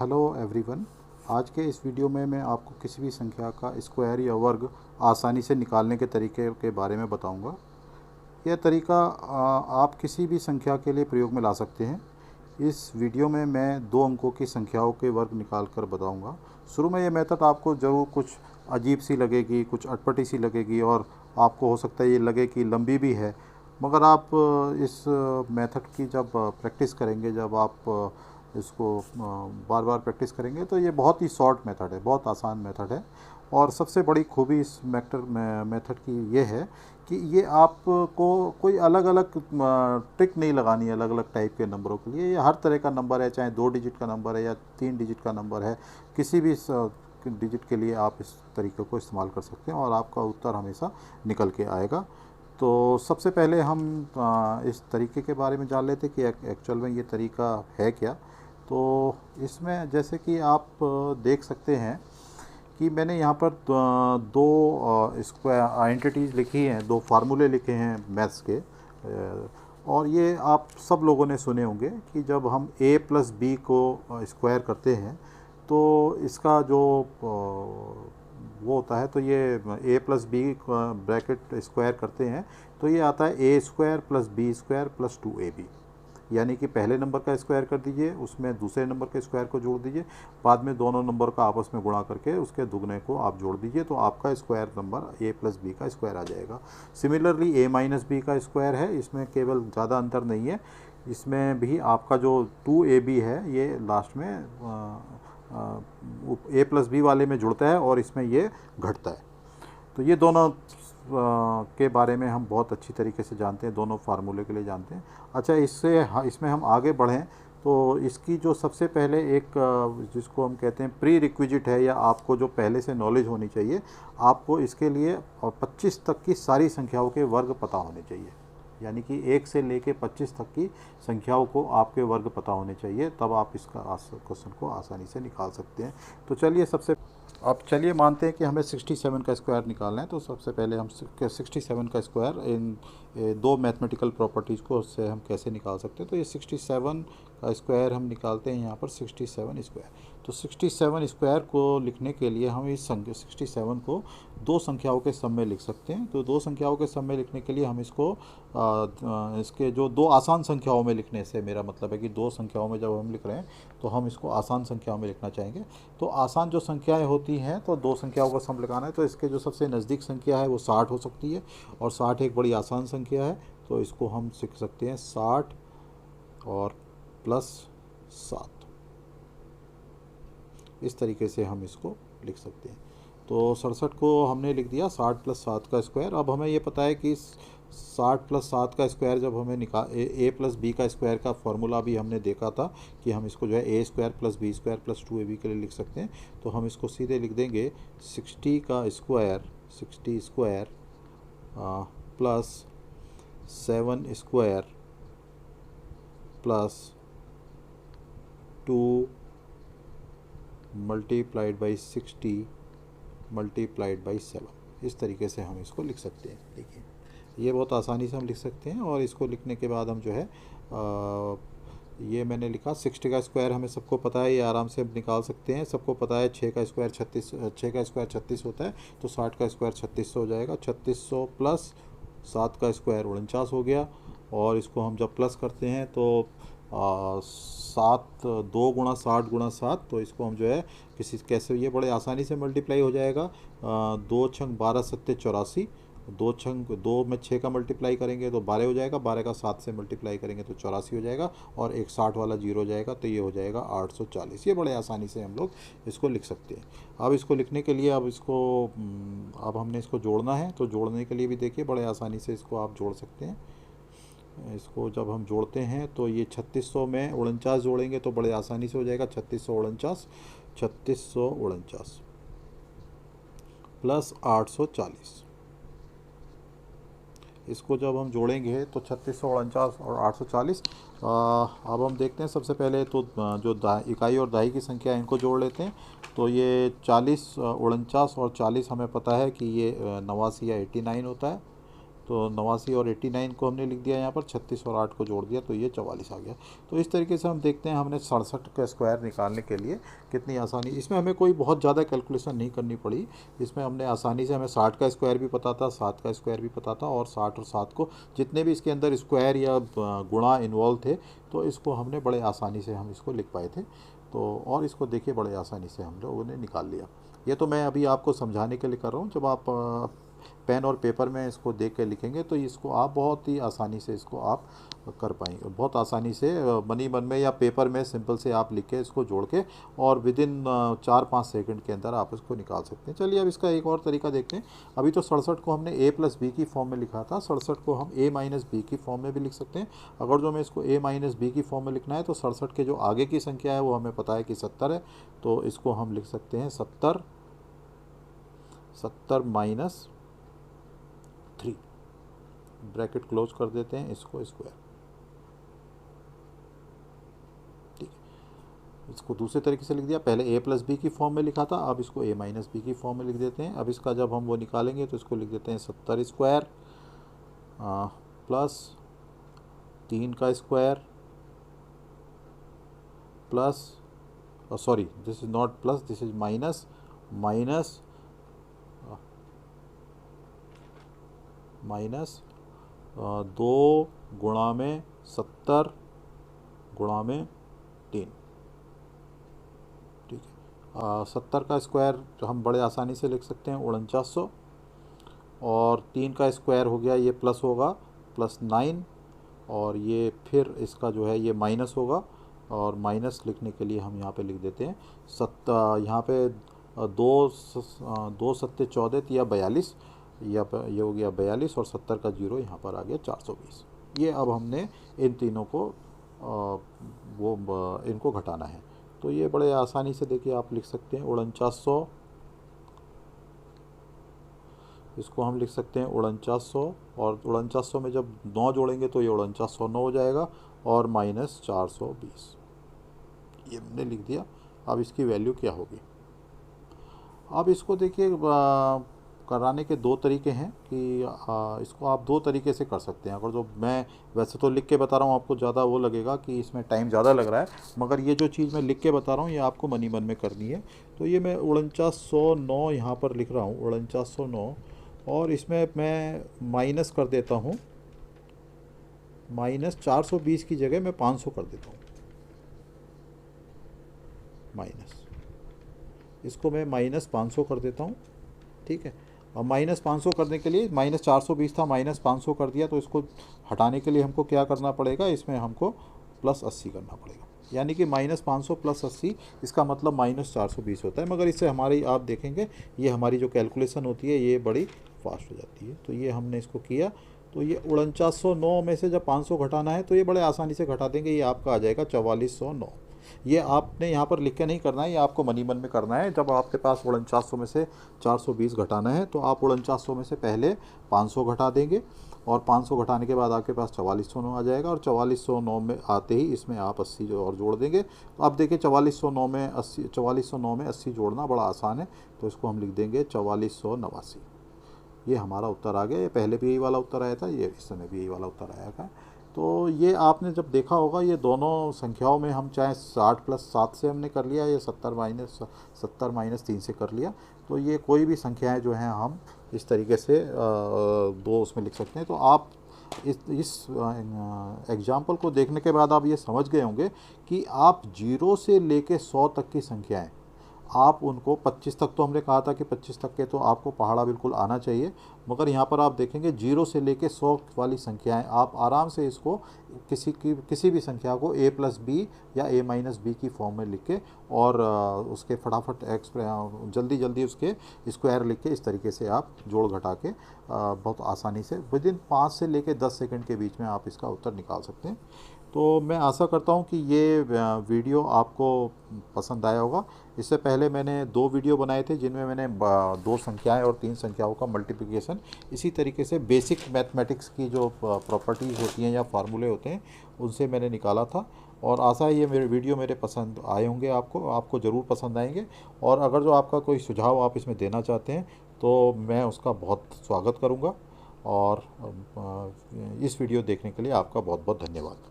Hello everyone. आज के इस वीडियो में मैं आपको किसी भी संख्या का स्क्वायर या वर्ग आसानी से निकालने के तरीके के बारे में बताऊंगा। यह तरीका आप किसी भी संख्या के लिए प्रयोग में ला सकते हैं। इस वीडियो में मैं 2 अंकों की संख्याओं के वर्ग निकाल कर बताऊँगा। शुरू में ये मेथड आपको ज़रूर कुछ अजीब सी लगेगी, कुछ अटपटी सी लगेगी और आपको हो सकता है ये लगे कि लंबी भी है, मगर आप इस मेथड की जब प्रैक्टिस करेंगे, जब आप इसको बार बार प्रैक्टिस करेंगे तो ये बहुत ही शॉर्ट मेथड है, बहुत आसान मेथड है। और सबसे बड़ी खूबी इस मेथड की ये है कि ये आपको कोई अलग अलग ट्रिक नहीं लगानी है अलग अलग टाइप के नंबरों के लिए। ये हर तरह का नंबर है, चाहे 2 डिजिट का नंबर है या 3 डिजिट का नंबर है, किसी भी डिजिट के लिए आप इस तरीके को इस्तेमाल कर सकते हैं और आपका उत्तर हमेशा निकल के आएगा। तो सबसे पहले हम इस तरीके के बारे में जान लेते कि एक्चुअल में ये तरीका है क्या। तो इसमें जैसे कि आप देख सकते हैं कि मैंने यहाँ पर दो स्क्वायर आइडेंटिटीज़ लिखी हैं, 2 फार्मूले लिखे हैं मैथ्स के। और ये आप सब लोगों ने सुने होंगे कि जब हम a प्लस बी को स्क्वायर करते हैं तो इसका जो वो होता है, तो ये a plus B bracket square करते हैं तो ये आता है A square plus B square plus 2ab। यानी कि पहले नंबर का स्क्वायर कर दीजिए, उसमें दूसरे नंबर के स्क्वायर को जोड़ दीजिए, बाद में दोनों नंबर का आपस में गुणा करके उसके दुगने को आप जोड़ दीजिए, तो आपका square number a plus B का स्क्वायर आ जाएगा। सिमिलरली a माइनस बी का स्क्वायर है, इसमें केवल ज़्यादा अंतर नहीं है, इसमें भी आपका जो 2ab है ये लास्ट में a प्लस बी वाले में जुड़ता है और इसमें ये घटता है। तो ये दोनों के बारे में हम बहुत अच्छी तरीके से जानते हैं, दोनों फार्मूले के लिए जानते हैं। अच्छा, इसमें हम आगे बढ़ें तो इसकी जो सबसे पहले एक जिसको हम कहते हैं प्री रिक्विजिट है, या आपको जो पहले से नॉलेज होनी चाहिए, आपको इसके लिए 25 तक की सारी संख्याओं के वर्ग पता होने चाहिए। यानी कि 1 से लेके 25 तक की संख्याओं को आपके वर्ग पता होने चाहिए, तब आप इसका क्वेश्चन को आसानी से निकाल सकते हैं। तो चलिए मानते हैं कि हमें 67 का स्क्वायर निकालना है। तो सबसे पहले हम 67 का स्क्वायर इन 2 मैथमेटिकल प्रॉपर्टीज़ को उससे हम कैसे निकाल सकते हैं। तो ये 67 का स्क्वायर हम निकालते हैं यहाँ पर 67 स्क्वायर। तो 67 स्क्वायर को लिखने के लिए हम इस संख्या 67 को 2 संख्याओं के सम में लिख सकते हैं। तो 2 संख्याओं के सम में लिखने के लिए हम इसको इसके जो 2 आसान संख्याओं में लिखने से मेरा मतलब है कि 2 संख्याओं में जब हम लिख रहे हैं तो हम इसको आसान संख्याओं में लिखना चाहेंगे। तो आसान जो संख्याएं होती हैं, तो 2 संख्याओं का सम लगाना है, तो इसके जो सबसे नज़दीक संख्या है वो 60 हो सकती है, और 60 एक बड़ी आसान संख्या है, तो इसको हम सीख सकते हैं 60 और प्लस 7। इस तरीके से हम इसको लिख सकते हैं। तो 67 को हमने लिख दिया 60 प्लस 7 का स्क्वायर। अब हमें ये पता है कि 60 प्लस 7 का स्क्वायर जब हमें ए प्लस बी का स्क्वायर का फॉर्मूला भी हमने देखा था कि हम इसको जो है A square plus B square plus 2ab के लिए लिख सकते हैं। तो हम इसको सीधे लिख देंगे 60 का square 60 square plus 7 square plus 2 multiplied by 60 multiplied by 7। इस तरीके से हम इसको लिख सकते हैं। देखिए, ये बहुत आसानी से हम लिख सकते हैं। और इसको लिखने के बाद हम जो है ये मैंने लिखा 60 का स्क्वायर हमें सबको पता है, ये आराम से हम निकाल सकते हैं। सबको पता है 6 का स्क्वायर 36 होता है, तो 60 का स्क्वायर 3600 हो जाएगा। 3600 प्लस 7 का स्क्वायर 49 हो गया। और इसको हम जब प्लस करते हैं तो 7 2 गुणा 60 गुणा 7, तो इसको हम जो है कैसे ये बड़े आसानी से मल्टीप्लाई हो जाएगा। 2 छंग 12 सत्ते 84, 2 में 6 का मल्टीप्लाई करेंगे तो 12 हो जाएगा, 12 का 7 से मल्टीप्लाई करेंगे तो 84 हो जाएगा, और एक 60 वाला 0 हो जाएगा, तो ये हो जाएगा 840। ये बड़े आसानी से हम लोग इसको लिख सकते हैं। अब इसको लिखने के लिए अब हमने इसको जोड़ना है, तो जोड़ने के लिए भी देखिए बड़े आसानी से इसको आप जोड़ सकते हैं। इसको जब हम जोड़ते हैं तो ये 3600 में 49 जोड़ेंगे तो बड़े आसानी से हो जाएगा 3649 प्लस 840। इसको जब हम जोड़ेंगे तो 3649 और 840। अब हम देखते हैं सबसे पहले तो जो इकाई और दहाई की संख्या इनको जोड़ लेते हैं। तो ये 40 49 और 40 हमें पता है कि ये 89 या 89 होता है। तो 89 और 89 को हमने लिख दिया यहाँ पर, 36 और 8 को जोड़ दिया तो ये 44 आ गया। तो इस तरीके से हम देखते हैं हमने 67 का स्क्वायर निकालने के लिए कितनी आसानी, इसमें हमें कोई बहुत ज़्यादा कैलकुलेशन नहीं करनी पड़ी। इसमें हमने आसानी से, हमें 60 का स्क्वायर भी पता था, 7 का स्क्वायर भी पता था, और 60 और 7 को जितने भी इसके अंदर स्क्वायर या गुणा इन्वॉल्व थे तो इसको हमने बड़े आसानी से हम इसको लिख पाए थे। तो और इसको देखिए बड़े आसानी से हम लोगों ने निकाल लिया। ये तो मैं अभी आपको समझाने के लिए कर रहा हूँ, जब आप पेन और पेपर में इसको देख के लिखेंगे तो इसको आप बहुत ही आसानी से इसको आप कर पाएंगे, बहुत आसानी से मनी मन में या पेपर में सिंपल से आप लिख के इसको जोड़ के, और विद इन 4-5 सेकंड के अंदर आप इसको निकाल सकते हैं। चलिए अब इसका एक और तरीका देखते हैं। अभी तो 67 को हमने a प्लस बी की फॉर्म में लिखा था, 67 को हम a माइनस बी की फॉर्म में भी लिख सकते हैं। अगर जो हमें इसको a माइनस बी की फॉर्म में लिखना है तो 67 के जो आगे की संख्या है वो हमें पता है कि 70 है, तो इसको हम लिख सकते हैं 70 माइनस 3, ब्रैकेट क्लोज कर देते हैं, इसको स्क्वायर। ठीक है, इसको दूसरे तरीके से लिख दिया। पहले a प्लस बी की फॉर्म में लिखा था, अब इसको a माइनस बी की फॉर्म में लिख देते हैं। अब इसका जब हम वो निकालेंगे तो इसको लिख देते हैं 70 स्क्वायर प्लस 3 का square plus, sorry this is not plus, this is minus, minus 2 गुणा में 70 गुणा में 3। ठीक है, 70 का स्क्वायर हम बड़े आसानी से लिख सकते हैं 4900, और 3 का स्क्वायर हो गया, ये प्लस होगा प्लस 9, और ये फिर इसका जो है ये माइनस होगा, और माइनस लिखने के लिए हम यहाँ पे लिख देते हैं यहाँ पे 2 सत्ते 14 या 42, ये हो गया 42, और 70 का जीरो यहाँ पर आ गया 420। ये अब हमने इन तीनों को इनको घटाना है, तो ये बड़े आसानी से देखिए आप लिख सकते हैं 4900, इसको हम लिख सकते हैं 4900, और 4900 में जब 9 जोड़ेंगे तो ये 4909 हो जाएगा, और माइनस 420, ये हमने लिख दिया। अब इसकी वैल्यू क्या होगी, अब इसको देखिए कराने के दो तरीके हैं कि इसको आप दो तरीके से कर सकते हैं। अगर जो मैं वैसे तो लिख के बता रहा हूँ, आपको ज़्यादा वो लगेगा कि इसमें टाइम ज़्यादा लग रहा है, मगर ये जो चीज़ मैं लिख के बता रहा हूँ ये आपको मनी मन में करनी है। तो ये मैं 4909 यहाँ पर लिख रहा हूँ, 4909, और इसमें मैं माइनस कर देता हूँ, माइनस 420 की जगह मैं 500 कर देता हूँ, माइनस, इसको मैं माइनस 500 कर देता हूँ। ठीक है, अब माइनस 500 करने के लिए, माइनस 420 था, माइनस 500 कर दिया, तो इसको हटाने के लिए हमको क्या करना पड़ेगा, इसमें हमको प्लस 80 करना पड़ेगा, यानी कि माइनस 500 प्लस 80, इसका मतलब माइनस 420 होता है। मगर इससे हमारी, आप देखेंगे ये हमारी जो कैलकुलेशन होती है ये बड़ी फास्ट हो जाती है। तो ये हमने इसको किया, तो ये 4909 में से जब 500 घटाना है तो ये बड़े आसानी से घटा देंगे, ये आपका आ जाएगा 4409। ये आपने यहाँ पर लिख के नहीं करना है, ये आपको मनी मन में करना है। जब आपके पास 4900 में से 420 घटाना है तो आप 4900 में से पहले 500 घटा देंगे, और 500 घटाने के बाद आपके पास 4409 आ जाएगा, और 4409 में आते ही इसमें आप 80 जो और जोड़ देंगे। तो अब देखिए 4409 में 80 जोड़ना बड़ा आसान है, तो इसको हम लिख देंगे 4489। ये हमारा उत्तर आ गया। ये पहले भी यही वाला उत्तर आया था, ये इस समय भी यही वाला उत्तर आया था। तो ये आपने जब देखा होगा, ये दोनों संख्याओं में हम चाहे 60 प्लस 7 से हमने कर लिया या 70 माइनस 3 से कर लिया, तो ये कोई भी संख्याएं जो हैं हम इस तरीके से दो उसमें लिख सकते हैं। तो आप इस एग्जाम्पल को देखने के बाद आप ये समझ गए होंगे कि आप 0 से लेके 100 तक की संख्याएं, आप उनको 25 तक, तो हमने कहा था कि 25 तक के तो आपको पहाड़ा बिल्कुल आना चाहिए, मगर यहाँ पर आप देखेंगे 0 से लेके 100 वाली संख्याएं आप आराम से इसको किसी भी संख्या को a प्लस बी या a माइनस बी की फॉर्म में लिख के, और उसके फटाफट जल्दी जल्दी उसके स्क्वायर लिख के, इस तरीके से आप जोड़ घटा के बहुत आसानी से विद इन 5 से लेके 10 सेकंड के बीच में आप इसका उत्तर निकाल सकते हैं। तो मैं आशा करता हूं कि ये वीडियो आपको पसंद आया होगा। इससे पहले मैंने 2 वीडियो बनाए थे जिनमें मैंने 2 संख्याएं और 3 संख्याओं का मल्टीप्लिकेशन इसी तरीके से बेसिक मैथमेटिक्स की जो प्रॉपर्टीज़ होती हैं या फार्मूले होते हैं उनसे मैंने निकाला था। और आशा है ये मेरे वीडियो मेरे पसंद आए होंगे, आपको ज़रूर पसंद आएंगे। और अगर जो आपका कोई सुझाव आप इसमें देना चाहते हैं तो मैं उसका बहुत स्वागत करूँगा। और इस वीडियो देखने के लिए आपका बहुत बहुत धन्यवाद।